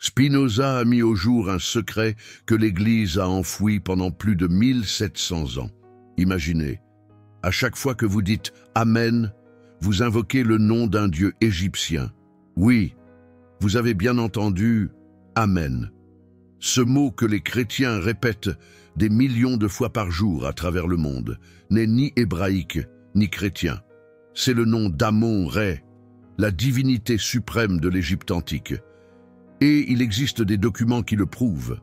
Spinoza a mis au jour un secret que l'Église a enfoui pendant plus de 1700 ans. Imaginez, à chaque fois que vous dites « Amen », vous invoquez le nom d'un dieu égyptien. Oui, vous avez bien entendu « Amen ». Ce mot que les chrétiens répètent des millions de fois par jour à travers le monde n'est ni hébraïque ni chrétien. C'est le nom d'Amon-Ré, la divinité suprême de l'Égypte antique. Et il existe des documents qui le prouvent.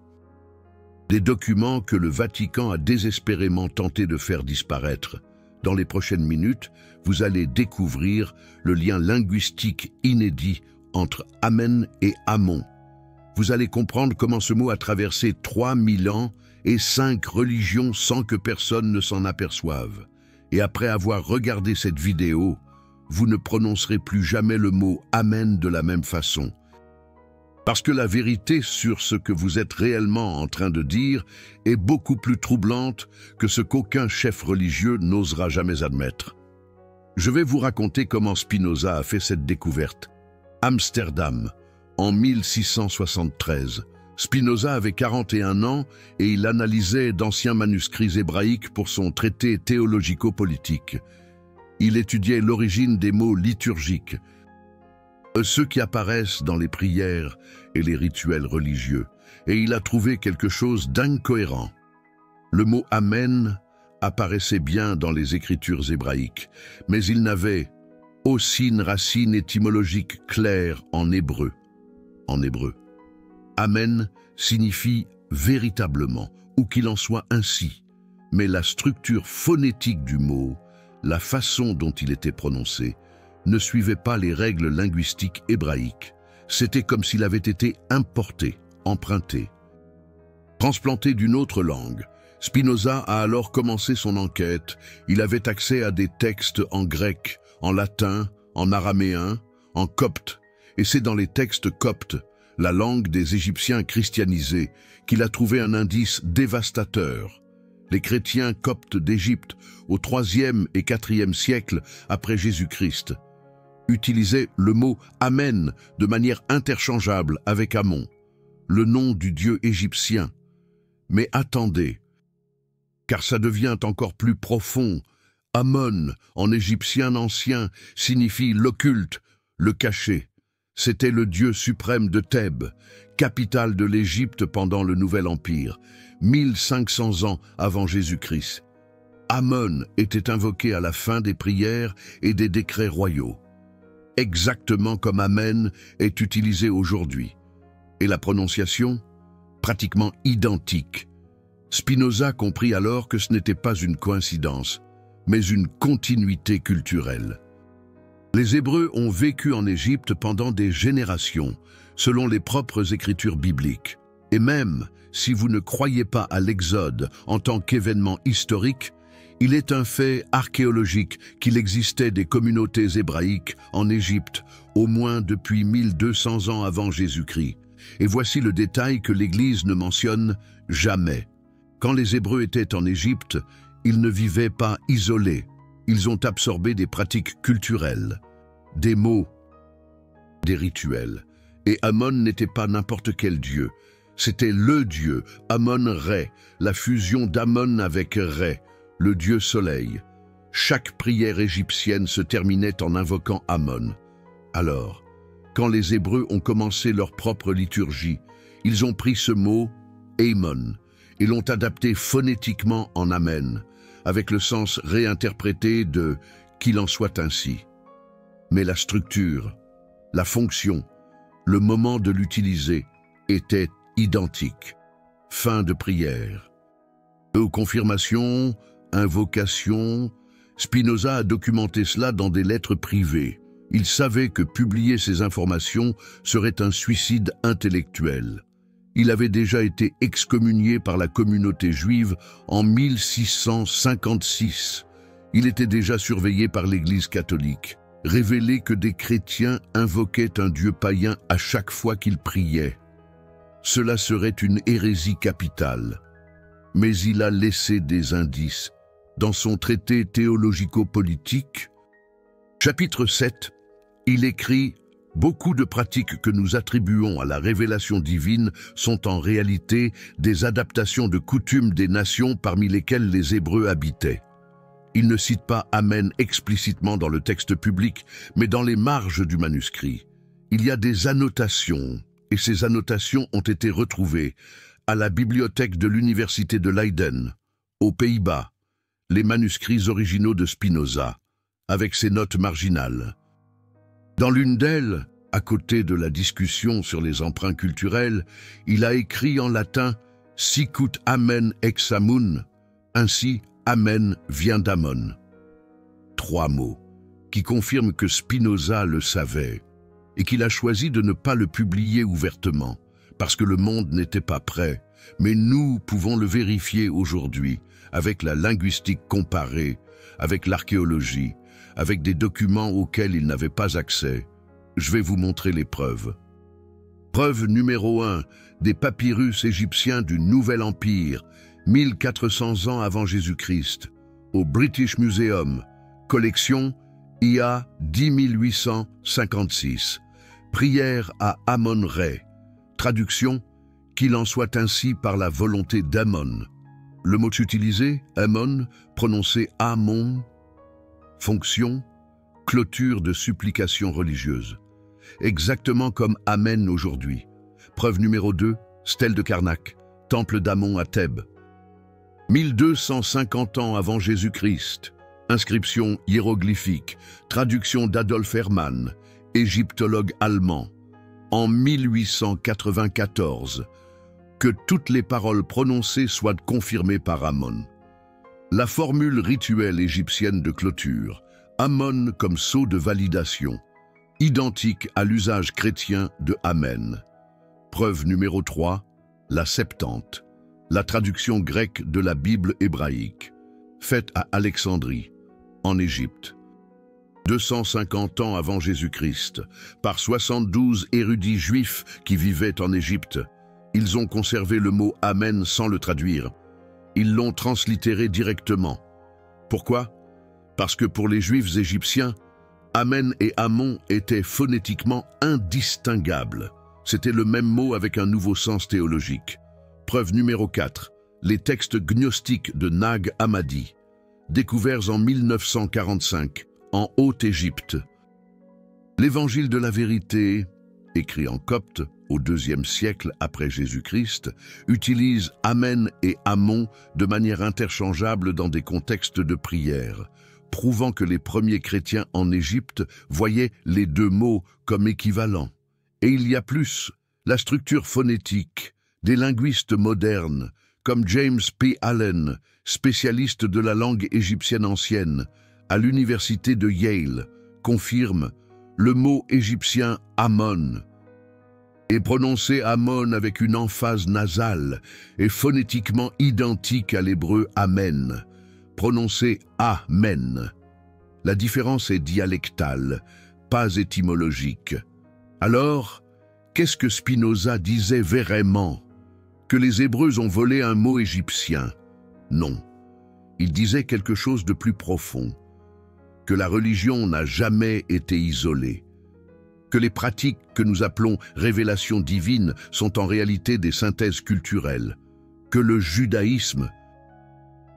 Des documents que le Vatican a désespérément tenté de faire disparaître. Dans les prochaines minutes, vous allez découvrir le lien linguistique inédit entre Amen et Amon. Vous allez comprendre comment ce mot a traversé 3000 ans et 5 religions sans que personne ne s'en aperçoive. Et après avoir regardé cette vidéo, vous ne prononcerez plus jamais le mot « Amen » de la même façon. Parce que la vérité sur ce que vous êtes réellement en train de dire est beaucoup plus troublante que ce qu'aucun chef religieux n'osera jamais admettre. Je vais vous raconter comment Spinoza a fait cette découverte. Amsterdam, en 1673. Spinoza avait 41 ans et il analysait d'anciens manuscrits hébraïques pour son traité théologico-politique. Il étudiait l'origine des mots liturgiques, ceux qui apparaissent dans les prières et les rituels religieux, et il a trouvé quelque chose d'incohérent. Le mot « Amen » apparaissait bien dans les écritures hébraïques, mais il n'avait aucune racine étymologique claire en hébreu. Amen signifie véritablement, ou qu'il en soit ainsi, mais la structure phonétique du mot, la façon dont il était prononcé, ne suivait pas les règles linguistiques hébraïques. C'était comme s'il avait été importé, emprunté. Transplanté d'une autre langue, Spinoza a alors commencé son enquête. Il avait accès à des textes en grec, en latin, en araméen, en copte, et c'est dans les textes coptes, la langue des Égyptiens christianisés, qu'il a trouvé un indice dévastateur. Les chrétiens coptes d'Égypte, au IIIe et IVe siècle après Jésus-Christ, utilisaient le mot « Amen » de manière interchangeable avec Amon, le nom du dieu égyptien. Mais attendez, car ça devient encore plus profond. Amon, en égyptien ancien, signifie l'occulte, le caché. C'était le dieu suprême de Thèbes, capitale de l'Égypte pendant le Nouvel Empire, 1500 ans avant Jésus-Christ. Amon était invoqué à la fin des prières et des décrets royaux, exactement comme Amen est utilisé aujourd'hui. Et la prononciation? Pratiquement identique. Spinoza comprit alors que ce n'était pas une coïncidence, mais une continuité culturelle. Les Hébreux ont vécu en Égypte pendant des générations, selon les propres écritures bibliques. Et même si vous ne croyez pas à l'Exode en tant qu'événement historique, il est un fait archéologique qu'il existait des communautés hébraïques en Égypte, au moins depuis 1200 ans avant Jésus-Christ. Et voici le détail que l'Église ne mentionne jamais. Quand les Hébreux étaient en Égypte, ils ne vivaient pas isolés. Ils ont absorbé des pratiques culturelles, des mots, des rituels. Et Amon n'était pas n'importe quel dieu. C'était le dieu, Amon-Ré, la fusion d'Amon avec Ré, le dieu soleil. Chaque prière égyptienne se terminait en invoquant Amon. Alors, quand les Hébreux ont commencé leur propre liturgie, ils ont pris ce mot, Amon, et l'ont adapté phonétiquement en Amen, avec le sens réinterprété de « qu'il en soit ainsi ». Mais la structure, la fonction, le moment de l'utiliser étaient identiques. Fin de prière. Confirmation, invocation. Spinoza a documenté cela dans des lettres privées. Il savait que publier ces informations serait un suicide intellectuel. Il avait déjà été excommunié par la communauté juive en 1656. Il était déjà surveillé par l'Église catholique. Révéler que des chrétiens invoquaient un dieu païen à chaque fois qu'ils priaient. Cela serait une hérésie capitale. Mais il a laissé des indices. Dans son traité théologico-politique, chapitre 7, il écrit « Beaucoup de pratiques que nous attribuons à la révélation divine sont en réalité des adaptations de coutumes des nations parmi lesquelles les Hébreux habitaient. Ils ne citent pas Amen explicitement dans le texte public, mais dans les marges du manuscrit. Il y a des annotations, et ces annotations ont été retrouvées à la bibliothèque de l'Université de Leiden, aux Pays-Bas, les manuscrits originaux de Spinoza, avec ses notes marginales. Dans l'une d'elles, à côté de la discussion sur les emprunts culturels, il a écrit en latin « Sicut amen ex amun », ainsi « Amen vient d'Amon ». 3 mots qui confirment que Spinoza le savait et qu'il a choisi de ne pas le publier ouvertement, parce que le monde n'était pas prêt. Mais nous pouvons le vérifier aujourd'hui avec la linguistique comparée, avec l'archéologie, avec des documents auxquels il n'avait pas accès. Je vais vous montrer les preuves. Preuve numéro 1, des papyrus égyptiens du Nouvel Empire, 1400 ans avant Jésus-Christ, au British Museum, collection IA 10856. Prière à Amon-Ré. Traduction, qu'il en soit ainsi par la volonté d'Amon. Le mot utilisé, Amon, prononcé Amon. Fonction, clôture de supplication religieuse. Exactement comme Amen aujourd'hui. Preuve numéro 2, stèle de Karnak, temple d'Amon à Thèbes. 1250 ans avant Jésus-Christ. Inscription hiéroglyphique, traduction d'Adolf Hermann, égyptologue allemand. En 1894, que toutes les paroles prononcées soient confirmées par Amon. La formule rituelle égyptienne de clôture, Amon comme sceau de validation, identique à l'usage chrétien de Amen. Preuve numéro 3, la Septante, la traduction grecque de la Bible hébraïque, faite à Alexandrie, en Égypte. 250 ans avant Jésus-Christ, par 72 érudits juifs qui vivaient en Égypte. Ils ont conservé le mot « Amen » sans le traduire. Ils l'ont translittéré directement. Pourquoi? Parce que pour les Juifs égyptiens, Amen et Amon étaient phonétiquement indistinguables. C'était le même mot avec un nouveau sens théologique. Preuve numéro 4, les textes gnostiques de Nag Hammadi, découverts en 1945, en Haute-Égypte. L'Évangile de la vérité, écrit en copte au IIe siècle après Jésus-Christ, utilise Amen et Amon de manière interchangeable dans des contextes de prière, prouvant que les premiers chrétiens en Égypte voyaient les deux mots comme équivalents. Et il y a plus, la structure phonétique des linguistes modernes, comme James P. Allen, spécialiste de la langue égyptienne ancienne, à l'université de Yale, confirme le mot égyptien Amon est prononcé Amon avec une emphase nasale et phonétiquement identique à l'hébreu Amen, prononcé Amen. La différence est dialectale, pas étymologique. Alors, qu'est-ce que Spinoza disait vraiment? Que les Hébreux ont volé un mot égyptien? Non. Il disait quelque chose de plus profond. Que la religion n'a jamais été isolée. Que les pratiques que nous appelons révélations divines sont en réalité des synthèses culturelles. Que le judaïsme,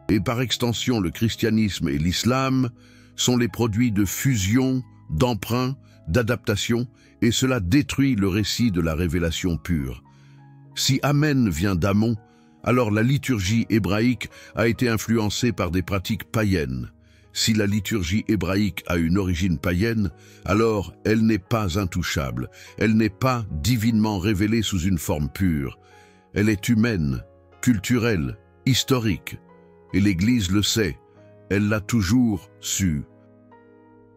et par extension le christianisme et l'islam, sont les produits de fusion, d'emprunt, d'adaptation, et cela détruit le récit de la révélation pure. Si Amen vient d'Amon, alors la liturgie hébraïque a été influencée par des pratiques païennes. Si la liturgie hébraïque a une origine païenne, alors elle n'est pas intouchable, elle n'est pas divinement révélée sous une forme pure. Elle est humaine, culturelle, historique. Et l'Église le sait, elle l'a toujours su.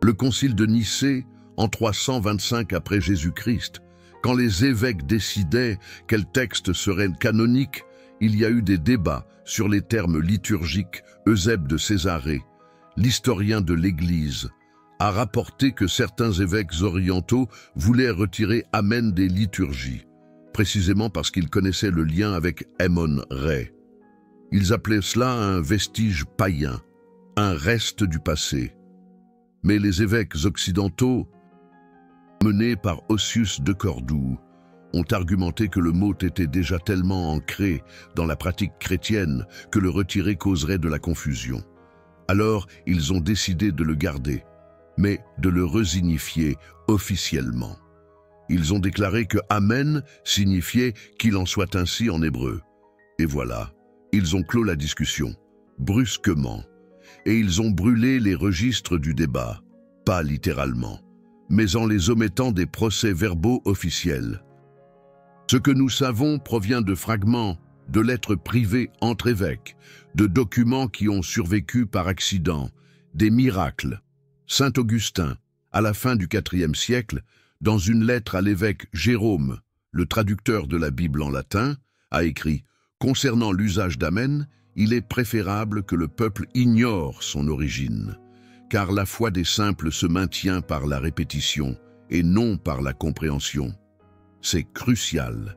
Le concile de Nicée, en 325 après Jésus-Christ, quand les évêques décidaient quel texte serait canonique, il y a eu des débats sur les termes liturgiques. Eusèbe de Césarée, l'historien de l'Église, a rapporté que certains évêques orientaux voulaient retirer Amen des liturgies, précisément parce qu'ils connaissaient le lien avec Amon-Ré. Ils appelaient cela un vestige païen, un reste du passé. Mais les évêques occidentaux, menés par Ossius de Cordoue, ont argumenté que le mot était déjà tellement ancré dans la pratique chrétienne que le retirer causerait de la confusion. Alors, ils ont décidé de le garder, mais de le resignifier officiellement. Ils ont déclaré que « Amen » signifiait « qu'il en soit ainsi » en hébreu. Et voilà, ils ont clos la discussion, brusquement, et ils ont brûlé les registres du débat, pas littéralement, mais en les omettant des procès-verbaux officiels. Ce que nous savons provient de fragments, de lettres privées entre évêques, de documents qui ont survécu par accident, des miracles. Saint Augustin, à la fin du IVe siècle, dans une lettre à l'évêque Jérôme, le traducteur de la Bible en latin, a écrit « Concernant l'usage d'Amen, il est préférable que le peuple ignore son origine, car la foi des simples se maintient par la répétition et non par la compréhension. C'est crucial. »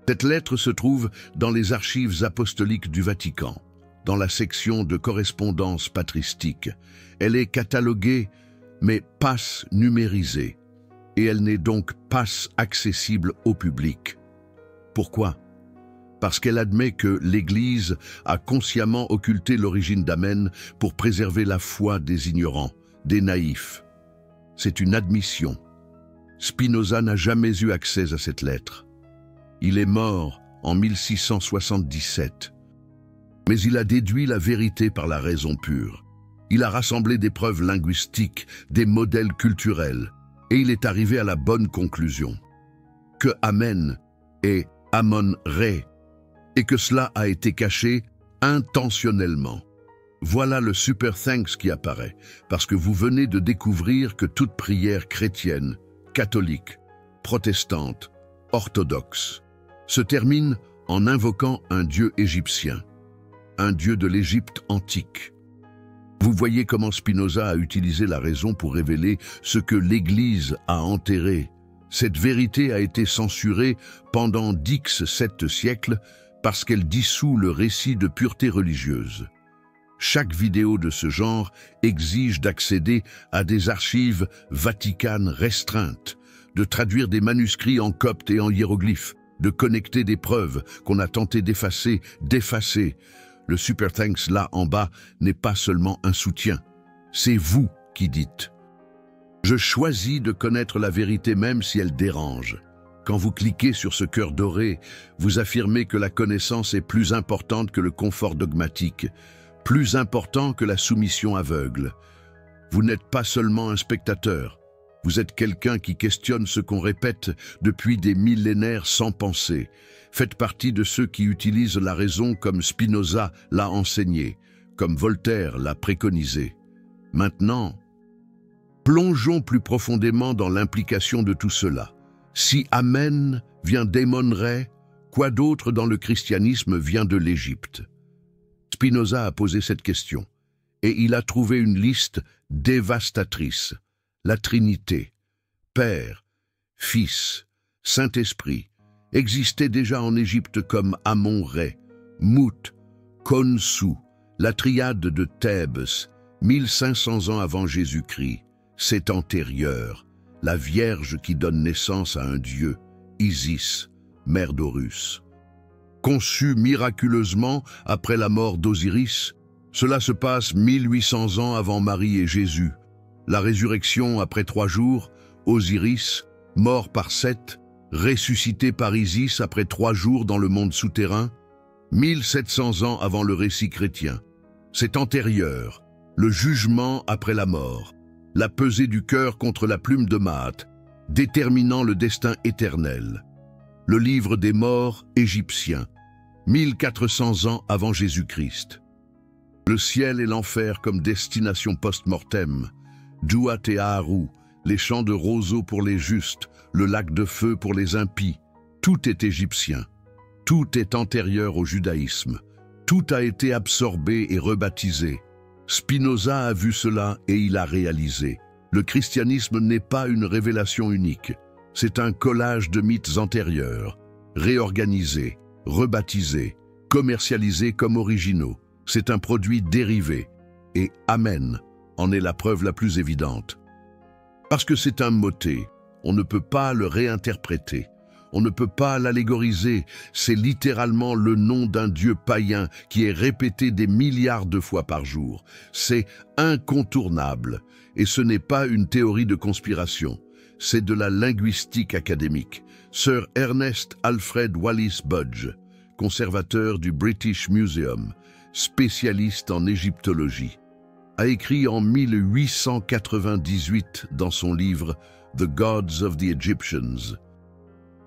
Cette lettre se trouve dans les archives apostoliques du Vatican, dans la section de correspondance patristique. Elle est cataloguée, mais passe numérisée, et elle n'est donc passe accessible au public. Pourquoi? Parce qu'elle admet que l'Église a consciemment occulté l'origine d'Amen pour préserver la foi des ignorants, des naïfs. C'est une admission. Spinoza n'a jamais eu accès à cette lettre. Il est mort en 1677. Mais il a déduit la vérité par la raison pure. Il a rassemblé des preuves linguistiques, des modèles culturels, et il est arrivé à la bonne conclusion. Que Amen est Amon-Ré, et que cela a été caché intentionnellement. Voilà le super thanks qui apparaît, parce que vous venez de découvrir que toute prière chrétienne, catholique, protestante, orthodoxe, se termine en invoquant un dieu égyptien, un dieu de l'Égypte antique. Vous voyez comment Spinoza a utilisé la raison pour révéler ce que l'Église a enterré. Cette vérité a été censurée pendant X7 siècles parce qu'elle dissout le récit de pureté religieuse. Chaque vidéo de ce genre exige d'accéder à des archives vaticanes restreintes, de traduire des manuscrits en copte et en hiéroglyphes, de connecter des preuves qu'on a tenté d'effacer. Le super thanks là en bas n'est pas seulement un soutien, c'est vous qui dites. Je choisis de connaître la vérité même si elle dérange. Quand vous cliquez sur ce cœur doré, vous affirmez que la connaissance est plus importante que le confort dogmatique, plus important que la soumission aveugle. Vous n'êtes pas seulement un spectateur, vous êtes quelqu'un qui questionne ce qu'on répète depuis des millénaires sans penser. Faites partie de ceux qui utilisent la raison comme Spinoza l'a enseigné, comme Voltaire l'a préconisé. Maintenant, plongeons plus profondément dans l'implication de tout cela. Si Amen vient d'Amon-Ré, quoi d'autre dans le christianisme vient de l'Égypte? Spinoza a posé cette question, et il a trouvé une liste dévastatrice. La Trinité, Père, Fils, Saint-Esprit, existait déjà en Égypte comme Amon-Ré, Mout, Khonsu, la triade de Thèbes, 1500 ans avant Jésus-Christ. C'est antérieur, la Vierge qui donne naissance à un dieu, Isis, mère d'Horus. Conçue miraculeusement après la mort d'Osiris, cela se passe 1800 ans avant Marie et Jésus. La résurrection après 3 jours, Osiris, mort par Seth, ressuscité par Isis après 3 jours dans le monde souterrain, 1700 ans avant le récit chrétien. C'est antérieur, le jugement après la mort, la pesée du cœur contre la plume de Maat, déterminant le destin éternel. Le livre des morts égyptien, 1400 ans avant Jésus-Christ. Le ciel et l'enfer comme destination post-mortem, Djouat et Aharu, les champs de roseaux pour les justes, le lac de feu pour les impies, tout est égyptien. Tout est antérieur au judaïsme. Tout a été absorbé et rebaptisé. Spinoza a vu cela et il a réalisé. Le christianisme n'est pas une révélation unique. C'est un collage de mythes antérieurs, réorganisés, rebaptisés, commercialisés comme originaux. C'est un produit dérivé. Et Amen en est la preuve la plus évidente. Parce que c'est un motet, On ne peut pas le réinterpréter. On ne peut pas l'allégoriser. C'est littéralement le nom d'un dieu païen qui est répété des milliards de fois par jour. C'est incontournable. Et ce n'est pas une théorie de conspiration. C'est de la linguistique académique. Sir Ernest Alfred Wallis Budge, conservateur du British Museum, spécialiste en égyptologie, a écrit en 1898 dans son livre The Gods of the Egyptians.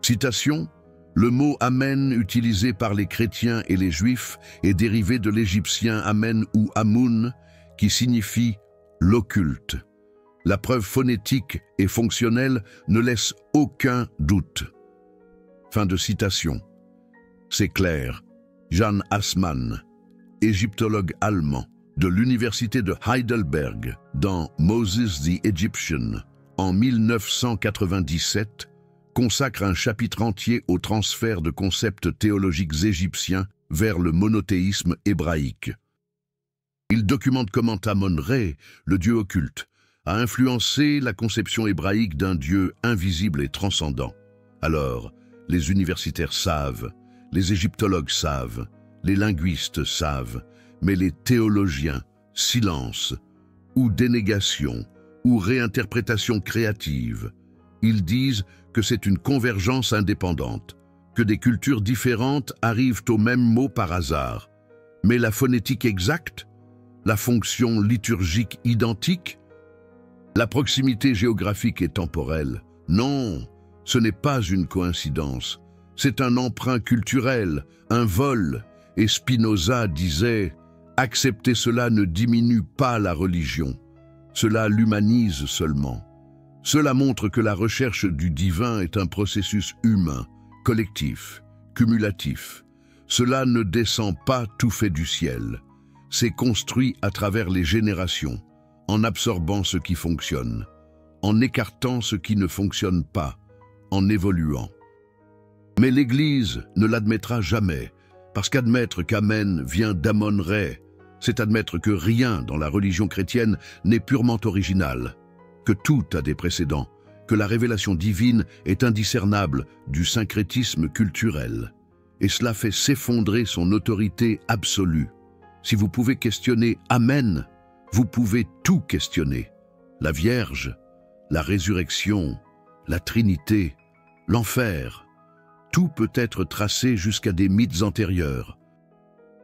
Citation: le mot Amen utilisé par les chrétiens et les juifs est dérivé de l'égyptien Amen ou Amun, qui signifie l'occulte. La preuve phonétique et fonctionnelle ne laisse aucun doute. Fin de citation. C'est clair. Jan Assmann, égyptologue allemand de l'université de Heidelberg, dans Moses the Egyptian, en 1997, consacre un chapitre entier au transfert de concepts théologiques égyptiens vers le monothéisme hébraïque. Il documente comment Amon-Ré, le dieu occulte, a influencé la conception hébraïque d'un dieu invisible et transcendant. Alors, les universitaires savent, les égyptologues savent, les linguistes savent, mais les théologiens, silence, ou dénégation, ou réinterprétation créative. Ils disent que c'est une convergence indépendante, que des cultures différentes arrivent au même mot par hasard. Mais la phonétique exacte? La fonction liturgique identique? La proximité géographique et temporelle? Non, ce n'est pas une coïncidence. C'est un emprunt culturel, un vol. Et Spinoza disait « Accepter cela ne diminue pas la religion, cela l'humanise seulement. Cela montre que la recherche du divin est un processus humain, collectif, cumulatif. Cela ne descend pas tout fait du ciel. C'est construit à travers les générations, en absorbant ce qui fonctionne, en écartant ce qui ne fonctionne pas, en évoluant. Mais l'Église ne l'admettra jamais, parce qu'admettre qu'Amen vient d'Amon-Ré, c'est admettre que rien dans la religion chrétienne n'est purement original, que tout a des précédents, que la révélation divine est indiscernable du syncrétisme culturel. Et cela fait s'effondrer son autorité absolue. Si vous pouvez questionner Amen, vous pouvez tout questionner. La Vierge, la résurrection, la Trinité, l'enfer. Tout peut être tracé jusqu'à des mythes antérieurs.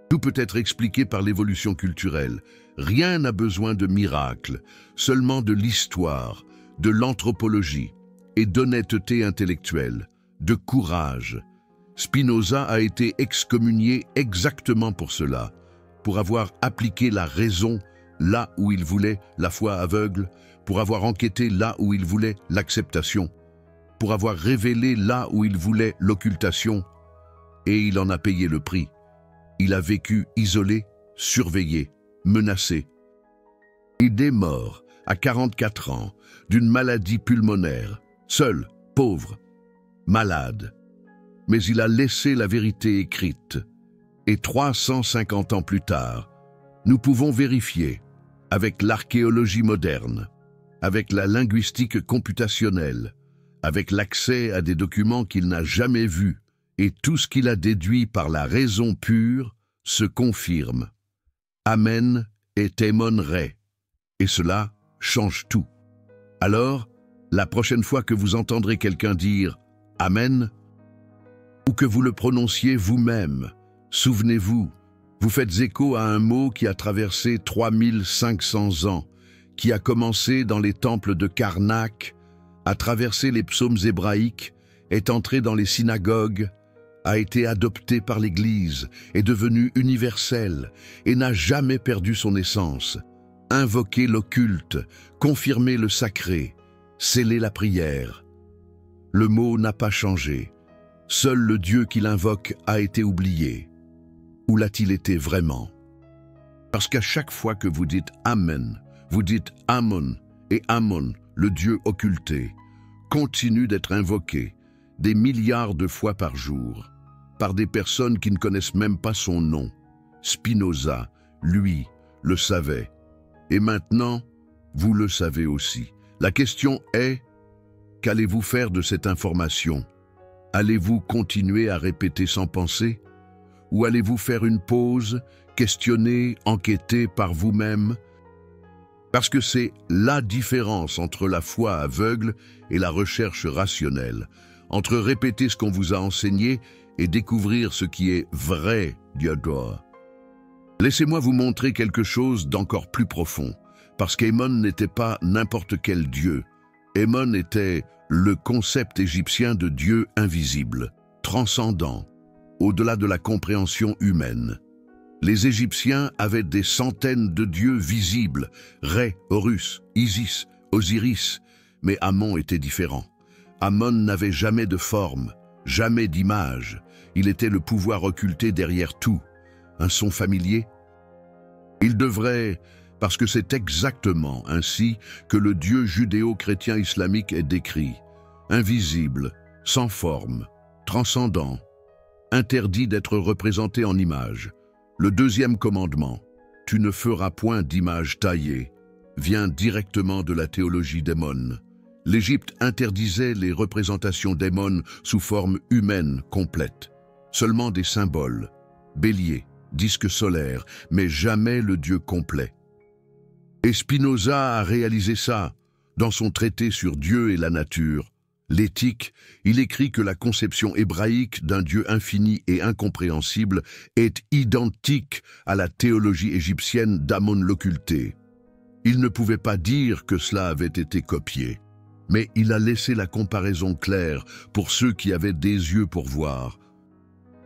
Tout peut être expliqué par l'évolution culturelle. Rien n'a besoin de miracle, seulement de l'histoire, de l'anthropologie et d'honnêteté intellectuelle, de courage. Spinoza a été excommunié exactement pour cela, pour avoir appliqué la raison là où il voulait la foi aveugle, pour avoir enquêté là où il voulait l'acceptation, pour avoir révélé là où il voulait l'occultation, et il en a payé le prix. Il a vécu isolé, surveillé, menacé. Il est mort à 44 ans d'une maladie pulmonaire, seul, pauvre, malade. Mais il a laissé la vérité écrite. Et 350 ans plus tard, nous pouvons vérifier, avec l'archéologie moderne, avec la linguistique computationnelle, avec l'accès à des documents qu'il n'a jamais vus, et tout ce qu'il a déduit par la raison pure se confirme. Amen est Amon-Ré, et cela change tout. Alors, la prochaine fois que vous entendrez quelqu'un dire « Amen », ou que vous le prononciez vous-même, souvenez-vous, vous faites écho à un mot qui a traversé 3500 ans, qui a commencé dans les temples de Karnak, a traversé les psaumes hébraïques, est entré dans les synagogues, a été adopté par l'Église, est devenu universel et n'a jamais perdu son essence. Invoquer l'occulte, confirmer le sacré, sceller la prière. Le mot n'a pas changé. Seul le Dieu qui l'invoque a été oublié. Où l'a-t-il été vraiment? Parce qu'à chaque fois que vous dites Amen, vous dites Amon, et Amon, le Dieu occulté, continue d'être invoqué des milliards de fois par jour, par des personnes qui ne connaissent même pas son nom. Spinoza, lui, le savait. Et maintenant, vous le savez aussi. La question est, Qu'allez-vous faire de cette information? Allez-vous continuer à répéter sans penser? Ou allez-vous faire une pause, questionner, enquêter par vous-même? Parce que c'est la différence entre la foi aveugle et la recherche rationnelle, entre répéter ce qu'on vous a enseigné et découvrir ce qui est vrai, Diodore. Laissez-moi vous montrer quelque chose d'encore plus profond, parce qu'Amon n'était pas n'importe quel dieu. Amon était le concept égyptien de Dieu invisible, transcendant, au-delà de la compréhension humaine. Les Égyptiens avaient des centaines de dieux visibles, Ré, Horus, Isis, Osiris, mais Amon était différent. Amon n'avait jamais de forme, jamais d'image. Il était le pouvoir occulté derrière tout. Un son familier? Il devrait, parce que c'est exactement ainsi que le Dieu judéo-chrétien islamique est décrit. Invisible, sans forme, transcendant, interdit d'être représenté en image. Le deuxième commandement, « Tu ne feras point d'image taillée », vient directement de la théologie d'Amon. L'Égypte interdisait les représentations d'Amon sous forme humaine complète, seulement des symboles, bélier, disque solaire, mais jamais le Dieu complet. Et Spinoza a réalisé ça dans son traité sur Dieu et la nature. L'éthique, il écrit que la conception hébraïque d'un Dieu infini et incompréhensible est identique à la théologie égyptienne d'Amon l'occulté. Il ne pouvait pas dire que cela avait été copié, mais il a laissé la comparaison claire pour ceux qui avaient des yeux pour voir.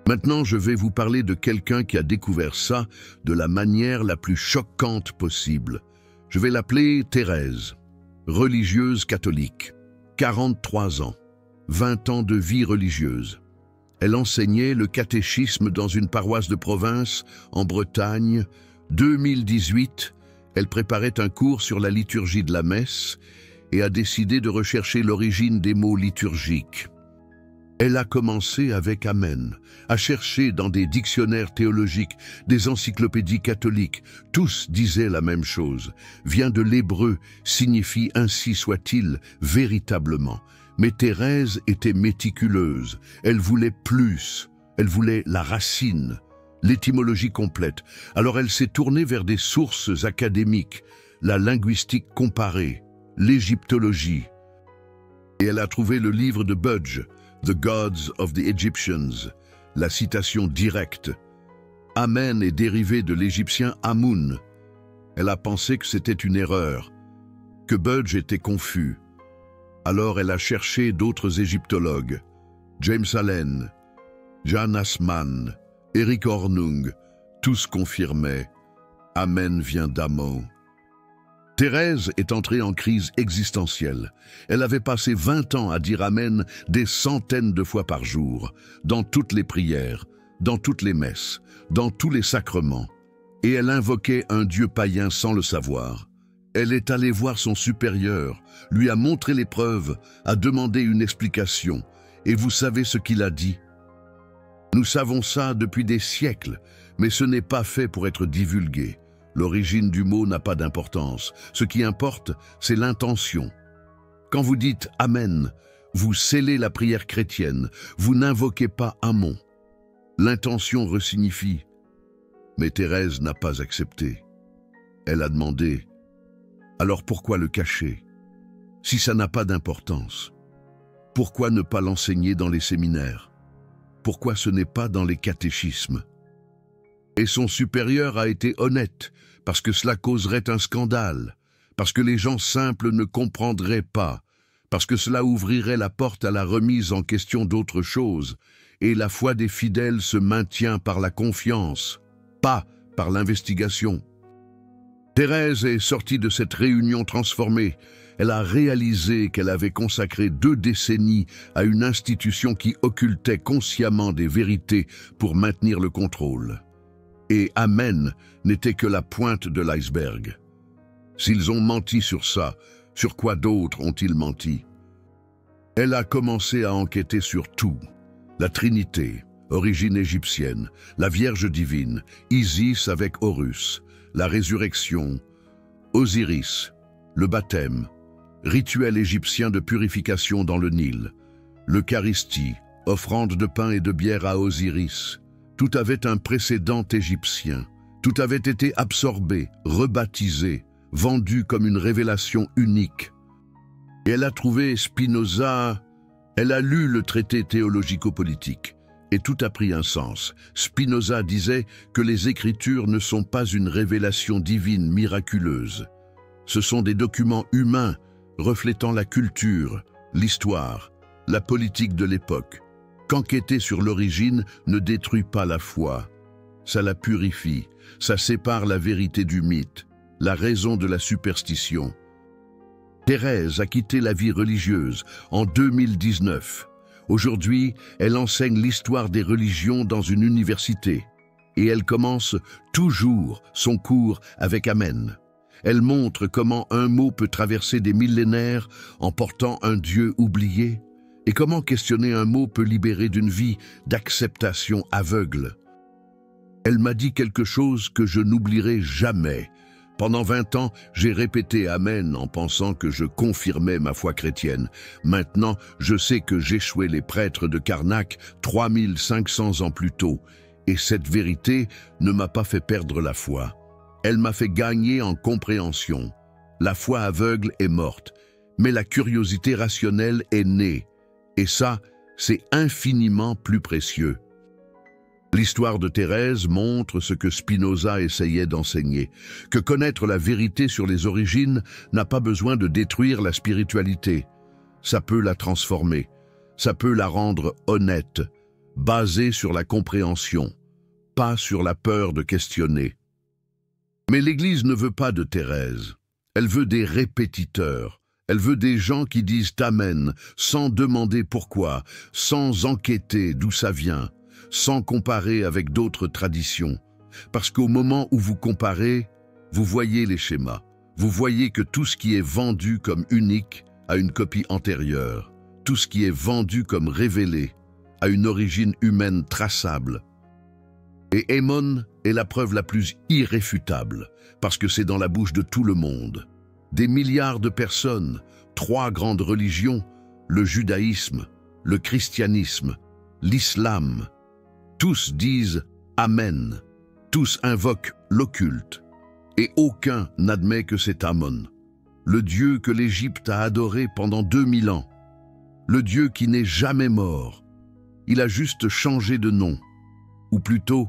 Maintenant, je vais vous parler de quelqu'un qui a découvert ça de la manière la plus choquante possible. Je vais l'appeler Thérèse, religieuse catholique. 43 ans, 20 ans de vie religieuse. Elle enseignait le catéchisme dans une paroisse de province en Bretagne. 2018, elle préparait un cours sur la liturgie de la messe et a décidé de rechercher l'origine des mots liturgiques. Elle a commencé avec Amen, à chercher dans des dictionnaires théologiques, des encyclopédies catholiques. Tous disaient la même chose. Vient de l'hébreu, signifie ainsi soit-il, véritablement. Mais Thérèse était méticuleuse. Elle voulait plus. Elle voulait la racine, l'étymologie complète. Alors elle s'est tournée vers des sources académiques, la linguistique comparée, l'égyptologie. Et elle a trouvé le livre de Budge, The Gods of the Egyptians, la citation directe. Amen est dérivé de l'égyptien Amun. Elle a pensé que c'était une erreur, que Budge était confus. Alors elle a cherché d'autres égyptologues, James Allen, Jan Assmann, Eric Hornung, tous confirmaient « Amen vient d'Amon ». Thérèse est entrée en crise existentielle. Elle avait passé 20 ans à dire Amen des centaines de fois par jour, dans toutes les prières, dans toutes les messes, dans tous les sacrements. Et elle invoquait un Dieu païen sans le savoir. Elle est allée voir son supérieur, lui a montré les preuves, a demandé une explication. Et vous savez ce qu'il a dit? Nous savons ça depuis des siècles, mais ce n'est pas fait pour être divulgué. L'origine du mot n'a pas d'importance. Ce qui importe, c'est l'intention. Quand vous dites « Amen », vous scellez la prière chrétienne, vous n'invoquez pas Amon. L'intention resignifie. Mais Thérèse n'a pas accepté. Elle a demandé « Alors pourquoi le cacher? Si ça n'a pas d'importance, pourquoi ne pas l'enseigner dans les séminaires? Pourquoi ce n'est pas dans les catéchismes ?» Et son supérieur a été honnête, parce que cela causerait un scandale, parce que les gens simples ne comprendraient pas, parce que cela ouvrirait la porte à la remise en question d'autres choses, et la foi des fidèles se maintient par la confiance, pas par l'investigation. Thérèse est sortie de cette réunion transformée. Elle a réalisé qu'elle avait consacré 2 décennies à une institution qui occultait consciemment des vérités pour maintenir le contrôle. Et Amen n'était que la pointe de l'iceberg. S'ils ont menti sur ça, sur quoi d'autres ont-ils menti? Elle a commencé à enquêter sur tout. La Trinité, origine égyptienne, la Vierge divine, Isis avec Horus, la résurrection, Osiris, le baptême, rituel égyptien de purification dans le Nil, l'Eucharistie, offrande de pain et de bière à Osiris. Tout avait un précédent égyptien. Tout avait été absorbé, rebaptisé, vendu comme une révélation unique. Et elle a trouvé Spinoza, elle a lu le traité théologico-politique, et tout a pris un sens. Spinoza disait que les Écritures ne sont pas une révélation divine miraculeuse. Ce sont des documents humains reflétant la culture, l'histoire, la politique de l'époque. Qu'enquêter sur l'origine ne détruit pas la foi. Ça la purifie, ça sépare la vérité du mythe, la raison de la superstition. Thérèse a quitté la vie religieuse en 2019. Aujourd'hui, elle enseigne l'histoire des religions dans une université. Et elle commence toujours son cours avec Amen. Elle montre comment un mot peut traverser des millénaires en portant un Dieu oublié, et comment questionner un mot peut libérer d'une vie d'acceptation aveugle. Elle m'a dit quelque chose que je n'oublierai jamais. Pendant 20 ans, j'ai répété Amen en pensant que je confirmais ma foi chrétienne. Maintenant, je sais que j'échouais les prêtres de Karnak 3500 ans plus tôt, et cette vérité ne m'a pas fait perdre la foi. Elle m'a fait gagner en compréhension. La foi aveugle est morte, mais la curiosité rationnelle est née. Et ça, c'est infiniment plus précieux. L'histoire de Thérèse montre ce que Spinoza essayait d'enseigner, que connaître la vérité sur les origines n'a pas besoin de détruire la spiritualité. Ça peut la transformer, ça peut la rendre honnête, basée sur la compréhension, pas sur la peur de questionner. Mais l'Église ne veut pas de Thérèse, elle veut des répétiteurs. Elle veut des gens qui disent Amen, sans demander pourquoi, sans enquêter d'où ça vient, sans comparer avec d'autres traditions. Parce qu'au moment où vous comparez, vous voyez les schémas. Vous voyez que tout ce qui est vendu comme unique a une copie antérieure. Tout ce qui est vendu comme révélé a une origine humaine traçable. Et Amen est la preuve la plus irréfutable, parce que c'est dans la bouche de tout le monde. Des milliards de personnes, 3 grandes religions, le judaïsme, le christianisme, l'islam, tous disent Amen, tous invoquent l'occulte, et aucun n'admet que c'est Amon, le Dieu que l'Égypte a adoré pendant 2000 ans, le Dieu qui n'est jamais mort. Il a juste changé de nom, ou plutôt,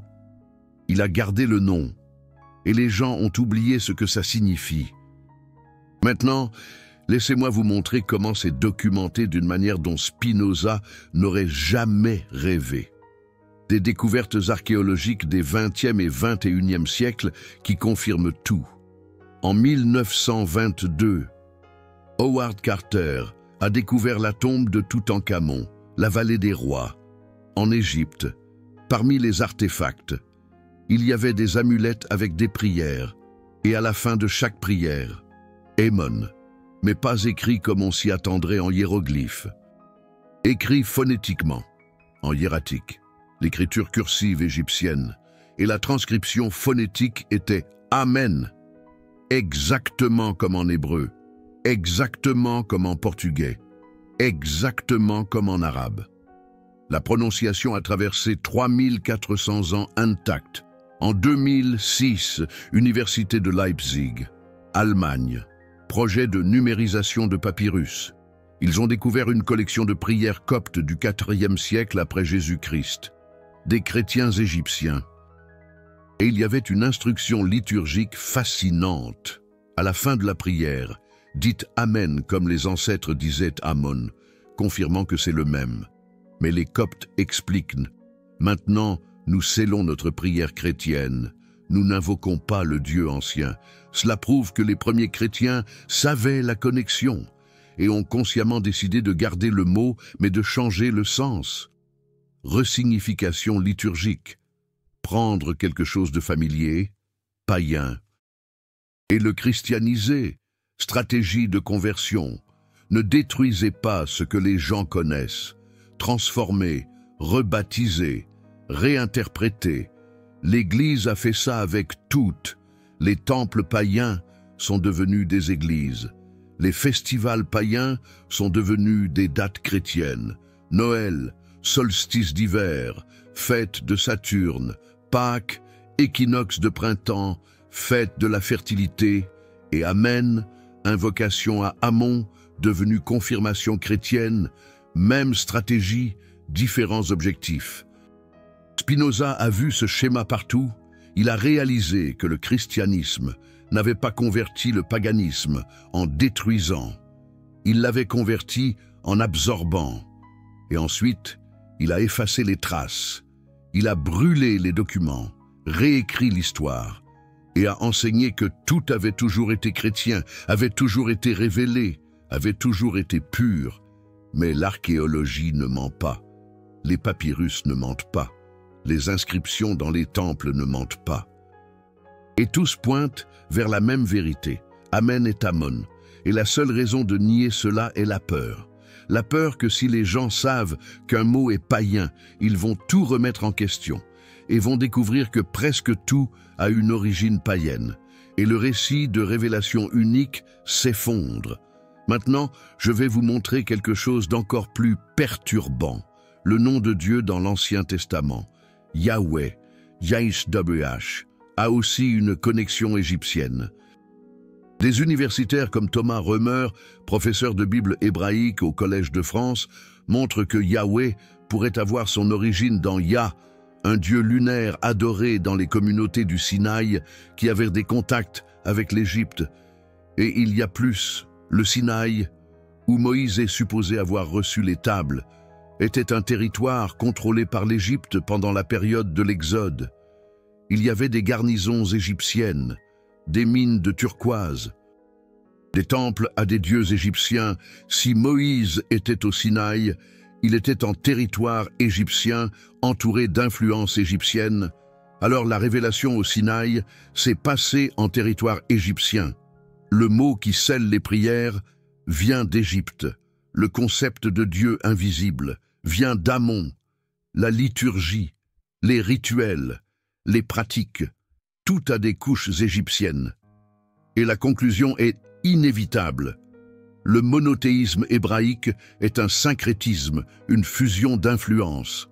il a gardé le nom, et les gens ont oublié ce que ça signifie. Maintenant, laissez-moi vous montrer comment c'est documenté d'une manière dont Spinoza n'aurait jamais rêvé. Des découvertes archéologiques des 20e et 21e siècles qui confirment tout. En 1922, Howard Carter a découvert la tombe de Toutankhamon, la vallée des rois, en Égypte. Parmi les artefacts, il y avait des amulettes avec des prières, et à la fin de chaque prière, Amen, mais pas écrit comme on s'y attendrait en hiéroglyphes. Écrit phonétiquement, en hiératique, l'écriture cursive égyptienne, et la transcription phonétique était Amen, exactement comme en hébreu, exactement comme en portugais, exactement comme en arabe. La prononciation a traversé 3400 ans intacts. En 2006, Université de Leipzig, Allemagne, projet de numérisation de papyrus. Ils ont découvert une collection de prières coptes du IVe siècle après Jésus-Christ, des chrétiens égyptiens. Et il y avait une instruction liturgique fascinante. À la fin de la prière, dites Amen comme les ancêtres disaient Amon, confirmant que c'est le même. Mais les Coptes expliquent « Maintenant, nous scellons notre prière chrétienne. Nous n'invoquons pas le Dieu ancien. Cela prouve que les premiers chrétiens savaient la connexion et ont consciemment décidé de garder le mot, mais de changer le sens. Resignification liturgique. Prendre quelque chose de familier, païen, et le christianiser. Stratégie de conversion. Ne détruisez pas ce que les gens connaissent. Transformez, rebaptisez, réinterprétez. L'Église a fait ça avec toutes. Les temples païens sont devenus des églises. Les festivals païens sont devenus des dates chrétiennes. Noël, solstice d'hiver, fête de Saturne, Pâques, équinoxe de printemps, fête de la fertilité, et Amen, invocation à Ammon, devenue confirmation chrétienne, même stratégie, différents objectifs. Spinoza a vu ce schéma partout. Il a réalisé que le christianisme n'avait pas converti le paganisme en détruisant. Il l'avait converti en absorbant. Et ensuite, il a effacé les traces. Il a brûlé les documents, réécrit l'histoire et a enseigné que tout avait toujours été chrétien, avait toujours été révélé, avait toujours été pur. Mais l'archéologie ne ment pas. Les papyrus ne mentent pas. Les inscriptions dans les temples ne mentent pas. Et tous pointent vers la même vérité, Amen et Ammon. Et la seule raison de nier cela est la peur. La peur que si les gens savent qu'un mot est païen, ils vont tout remettre en question et vont découvrir que presque tout a une origine païenne. Et le récit de révélation unique s'effondre. Maintenant, je vais vous montrer quelque chose d'encore plus perturbant. Le nom de Dieu dans l'Ancien Testament, Yahweh, YHWH, a aussi une connexion égyptienne. Des universitaires comme Thomas Römer, professeur de Bible hébraïque au Collège de France, montrent que Yahweh pourrait avoir son origine dans Yah, un dieu lunaire adoré dans les communautés du Sinaï qui avaient des contacts avec l'Égypte. Et il y a plus, le Sinaï, où Moïse est supposé avoir reçu les tables, était un territoire contrôlé par l'Égypte pendant la période de l'Exode. Il y avait des garnisons égyptiennes, des mines de turquoise, des temples à des dieux égyptiens. Si Moïse était au Sinaï, il était en territoire égyptien, entouré d'influences égyptiennes. Alors la révélation au Sinaï s'est passée en territoire égyptien. Le mot qui scelle les prières vient d'Égypte. Le concept de Dieu invisible vient d'Ammon. La liturgie, les rituels, les pratiques, tout a des couches égyptiennes. Et la conclusion est inévitable. Le monothéisme hébraïque est un syncrétisme, une fusion d'influences.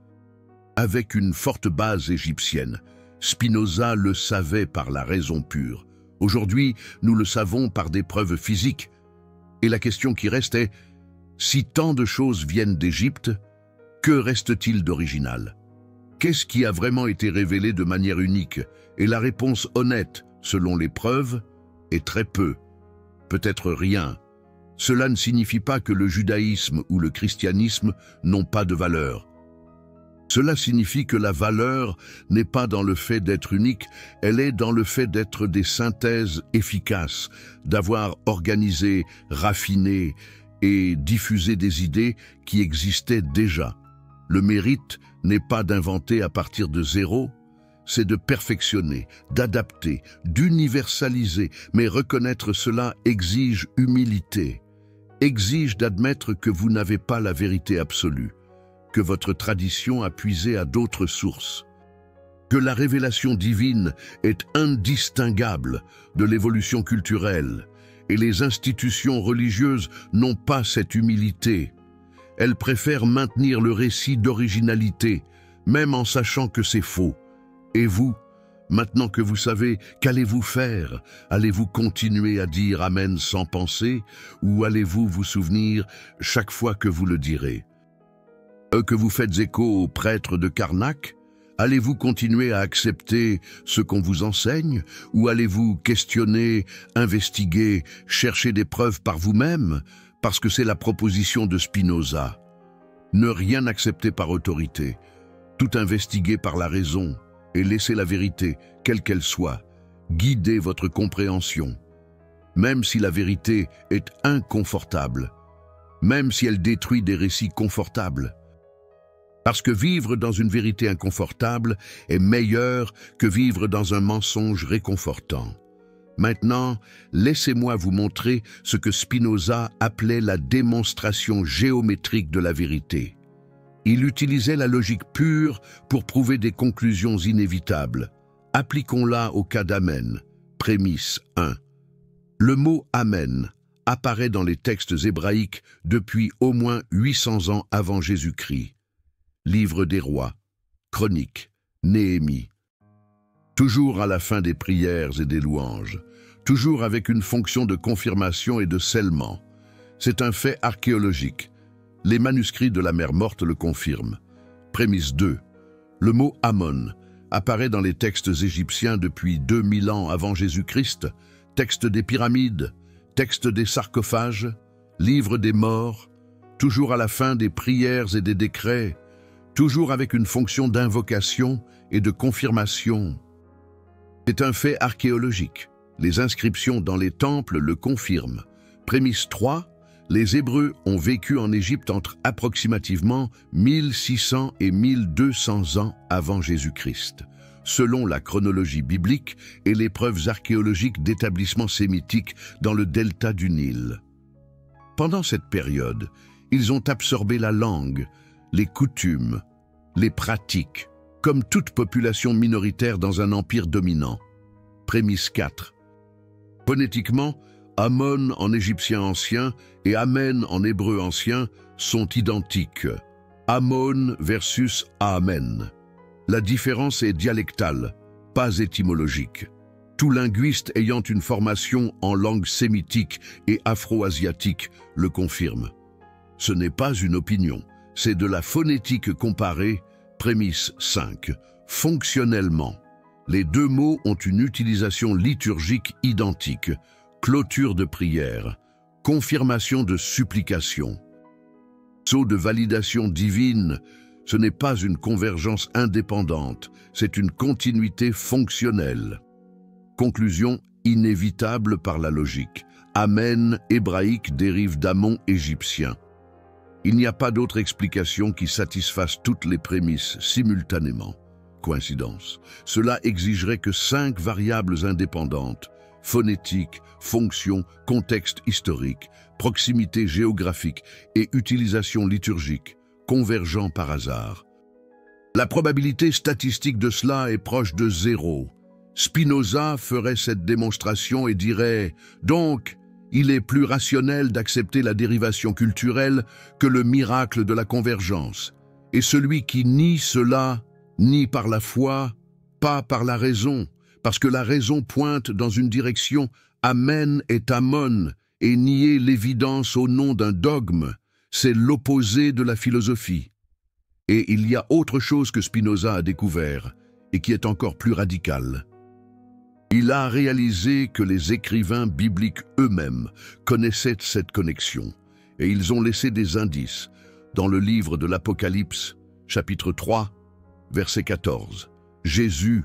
Avec une forte base égyptienne, Spinoza le savait par la raison pure. Aujourd'hui, nous le savons par des preuves physiques. Et la question qui reste est, si tant de choses viennent d'Égypte, que reste-t-il d'original? Qu'est-ce qui a vraiment été révélé de manière unique? Et la réponse honnête, selon les preuves, est très peu. Peut-être rien. Cela ne signifie pas que le judaïsme ou le christianisme n'ont pas de valeur. Cela signifie que la valeur n'est pas dans le fait d'être unique, elle est dans le fait d'être des synthèses efficaces, d'avoir organisé, raffiné et diffusé des idées qui existaient déjà. Le mérite n'est pas d'inventer à partir de zéro, c'est de perfectionner, d'adapter, d'universaliser, mais reconnaître cela exige humilité, exige d'admettre que vous n'avez pas la vérité absolue, que votre tradition a puisé à d'autres sources, que la révélation divine est indistinguable de l'évolution culturelle, et les institutions religieuses n'ont pas cette humilité. Elles préfèrent maintenir le récit d'originalité, même en sachant que c'est faux. Et vous, maintenant que vous savez, qu'allez-vous faire? Allez-vous continuer à dire Amen sans penser, ou allez-vous vous souvenir chaque fois que vous le direz? Que vous faites écho aux prêtres de Karnak? Allez-vous continuer à accepter ce qu'on vous enseigne, ou allez-vous questionner, investiguer, chercher des preuves par vous-même? Parce que c'est la proposition de Spinoza. Ne rien accepter par autorité, tout investiguer par la raison, et laisser la vérité, quelle qu'elle soit, guider votre compréhension. Même si la vérité est inconfortable, même si elle détruit des récits confortables. Parce que vivre dans une vérité inconfortable est meilleur que vivre dans un mensonge réconfortant. Maintenant, laissez-moi vous montrer ce que Spinoza appelait la démonstration géométrique de la vérité. Il utilisait la logique pure pour prouver des conclusions inévitables. Appliquons-la au cas d'Amen. Prémisse 1. Le mot Amen, apparaît dans les textes hébraïques depuis au moins 800 ans avant Jésus-Christ. Livre des rois, Chroniques, Néhémie. Toujours à la fin des prières et des louanges, toujours avec une fonction de confirmation et de scellement. C'est un fait archéologique. Les manuscrits de la mer Morte le confirment. Prémisse 2. Le mot « Ammon » apparaît dans les textes égyptiens depuis 2000 ans avant Jésus-Christ, texte des pyramides, texte des sarcophages, livre des morts, toujours à la fin des prières et des décrets, toujours avec une fonction d'invocation et de confirmation. C'est un fait archéologique. Les inscriptions dans les temples le confirment. Prémisse 3. Les Hébreux ont vécu en Égypte entre approximativement 1600 et 1200 ans avant Jésus-Christ, selon la chronologie biblique et les preuves archéologiques d'établissements sémitiques dans le delta du Nil. Pendant cette période, ils ont absorbé la langue, les coutumes, les pratiques, comme toute population minoritaire dans un empire dominant. Prémisse 4. Phonétiquement, Ammon en égyptien ancien et Amen en hébreu ancien sont identiques. Ammon versus Amen. La différence est dialectale, pas étymologique. Tout linguiste ayant une formation en langue sémitique et afro-asiatique le confirme. Ce n'est pas une opinion, c'est de la phonétique comparée. Prémisse 5. Fonctionnellement, les deux mots ont une utilisation liturgique identique. Clôture de prière, confirmation de supplication. Sceau de validation divine, ce n'est pas une convergence indépendante, c'est une continuité fonctionnelle. Conclusion inévitable par la logique. Amen hébraïque dérive d'Ammon égyptien. Il n'y a pas d'autre explication qui satisfasse toutes les prémices simultanément. Coïncidence. Cela exigerait que 5 variables indépendantes, phonétique, fonction, contexte historique, proximité géographique et utilisation liturgique, convergent par hasard. La probabilité statistique de cela est proche de 0. Spinoza ferait cette démonstration et dirait « Donc, il est plus rationnel d'accepter la dérivation culturelle que le miracle de la convergence. Et celui qui nie cela, nie par la foi, pas par la raison, parce que la raison pointe dans une direction, Amen et Ammon, et nier l'évidence au nom d'un dogme, c'est l'opposé de la philosophie. Et il y a autre chose que Spinoza a découvert, et qui est encore plus radical. Il a réalisé que les écrivains bibliques eux-mêmes connaissaient cette connexion, et ils ont laissé des indices. Dans le livre de l'Apocalypse, chapitre 3, verset 14, Jésus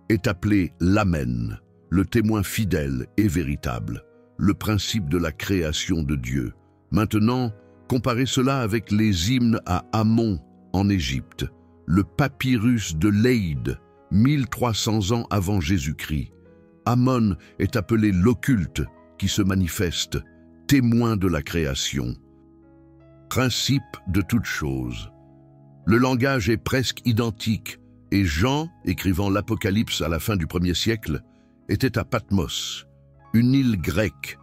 est appelé l'Amen, le témoin fidèle et véritable, le principe de la création de Dieu. Maintenant, comparez cela avec les hymnes à Ammon en Égypte, le papyrus de Leyde, 1300 ans avant Jésus-Christ. Ammon est appelé l'occulte qui se manifeste, témoin de la création. Principe de toute chose. Le langage est presque identique, et Jean, écrivant l'Apocalypse à la fin du 1er siècle, était à Patmos, une île grecque,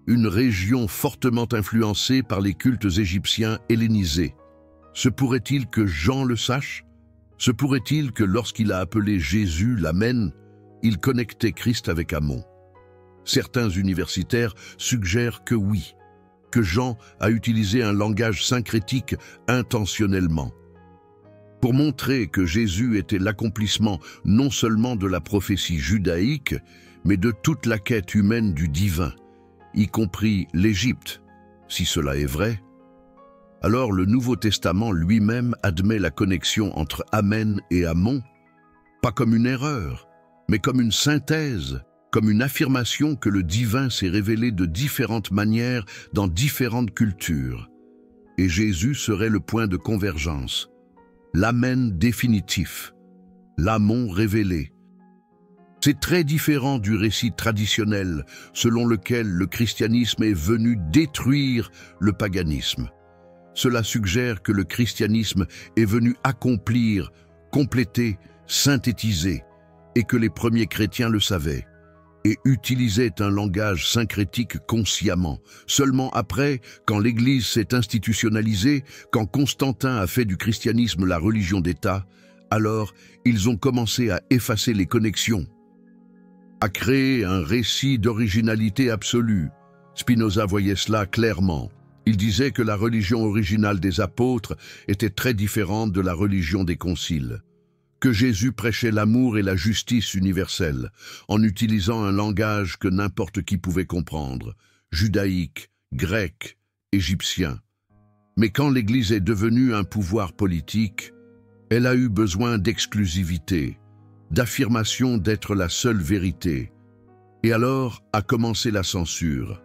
une région fortement influencée par les cultes égyptiens hellénisés. Se pourrait-il que Jean le sache? Se pourrait-il que lorsqu'il a appelé Jésus l'Amen, il connectait Christ avec Ammon? Certains universitaires suggèrent que oui, que Jean a utilisé un langage syncrétique intentionnellement, pour montrer que Jésus était l'accomplissement non seulement de la prophétie judaïque, mais de toute la quête humaine du divin, y compris l'Égypte. Si cela est vrai, alors le Nouveau Testament lui-même admet la connexion entre Amen et Ammon, pas comme une erreur, mais comme une synthèse, comme une affirmation que le divin s'est révélé de différentes manières dans différentes cultures. Et Jésus serait le point de convergence, l'Amen définitif, l'Ammon révélé. C'est très différent du récit traditionnel selon lequel le christianisme est venu détruire le paganisme. Cela suggère que le christianisme est venu accomplir, compléter, synthétiser, et que les premiers chrétiens le savaient. et utilisait un langage syncrétique consciemment. Seulement après, quand l'Église s'est institutionnalisée, quand Constantin a fait du christianisme la religion d'État, alors ils ont commencé à effacer les connexions, à créer un récit d'originalité absolue. Spinoza voyait cela clairement. Il disait que la religion originale des apôtres était très différente de la religion des conciles, que Jésus prêchait l'amour et la justice universelle, en utilisant un langage que n'importe qui pouvait comprendre, judaïque, grec, égyptien. Mais quand l'Église est devenue un pouvoir politique, elle a eu besoin d'exclusivité, d'affirmation d'être la seule vérité. Et alors a commencé la censure.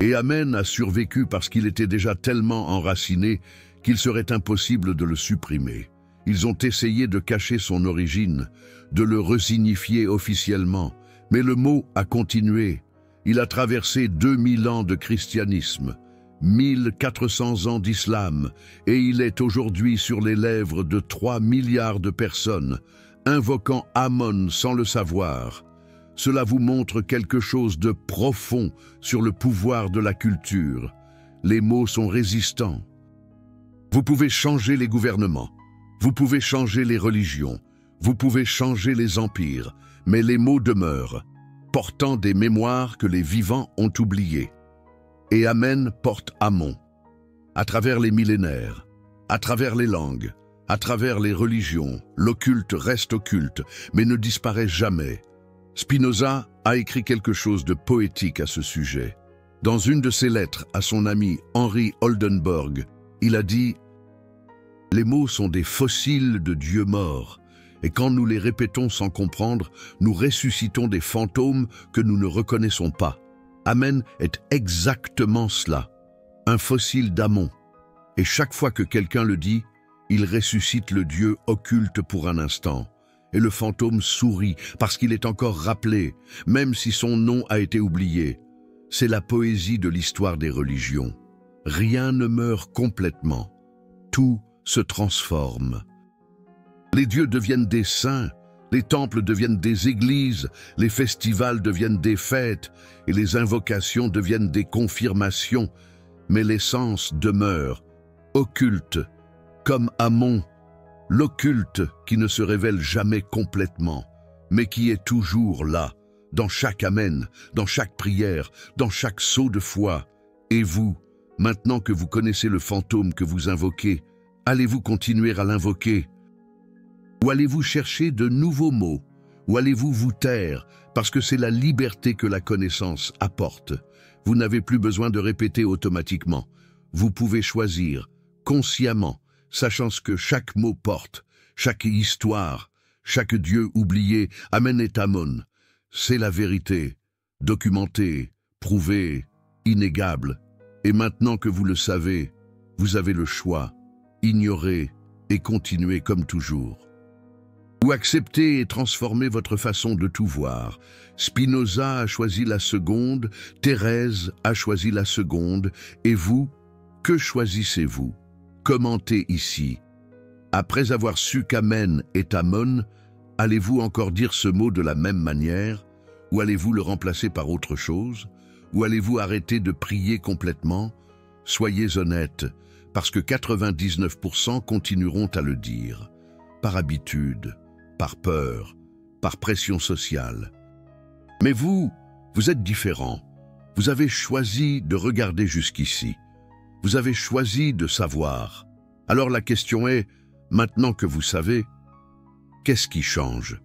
Et Amen a survécu parce qu'il était déjà tellement enraciné qu'il serait impossible de le supprimer. Ils ont essayé de cacher son origine, de le resignifier officiellement, mais le mot a continué. Il a traversé 2000 ans de christianisme, 1400 ans d'islam, et il est aujourd'hui sur les lèvres de 3 milliards de personnes, invoquant Amon sans le savoir. Cela vous montre quelque chose de profond sur le pouvoir de la culture. Les mots sont résistants. Vous pouvez changer les gouvernements, vous pouvez changer les religions, vous pouvez changer les empires, mais les mots demeurent, portant des mémoires que les vivants ont oubliées. Et Amen porte Amon, à travers les millénaires, à travers les langues, à travers les religions. L'occulte reste occulte, mais ne disparaît jamais. Spinoza a écrit quelque chose de poétique à ce sujet. Dans une de ses lettres à son ami Henry Oldenburg, il a dit « Les mots sont des fossiles de dieux morts, et quand nous les répétons sans comprendre, nous ressuscitons des fantômes que nous ne reconnaissons pas. Amen est exactement cela, un fossile d'Amon. Et chaque fois que quelqu'un le dit, il ressuscite le Dieu occulte pour un instant. Et le fantôme sourit parce qu'il est encore rappelé, même si son nom a été oublié. C'est la poésie de l'histoire des religions. Rien ne meurt complètement. Tout se transforme. Les dieux deviennent des saints, les temples deviennent des églises, les festivals deviennent des fêtes et les invocations deviennent des confirmations. Mais l'essence demeure, occulte, comme Amon, l'occulte qui ne se révèle jamais complètement, mais qui est toujours là, dans chaque Amen, dans chaque prière, dans chaque saut de foi. Et vous, maintenant que vous connaissez le fantôme que vous invoquez, allez-vous continuer à l'invoquer? Ou allez-vous chercher de nouveaux mots? Ou allez-vous vous taire, parce que c'est la liberté que la connaissance apporte? Vous n'avez plus besoin de répéter automatiquement. Vous pouvez choisir, consciemment, sachant ce que chaque mot porte, chaque histoire, chaque dieu oublié, Amen et Amon. C'est la vérité, documentée, prouvée, inégable. Et maintenant que vous le savez, vous avez le choix, ignorer et continuer comme toujours. Ou accepter et transformer votre façon de tout voir. Spinoza a choisi la seconde, Thérèse a choisi la seconde, et vous, que choisissez-vous? Commentez ici. Après avoir su qu'Amen est Amon, allez-vous encore dire ce mot de la même manière? Ou allez-vous le remplacer par autre chose? Ou allez-vous arrêter de prier complètement? Soyez honnête, parce que 99% continueront à le dire, par habitude, par peur, par pression sociale. Mais vous êtes différent. Vous avez choisi de regarder jusqu'ici. Vous avez choisi de savoir. Alors la question est, maintenant que vous savez, qu'est-ce qui change ?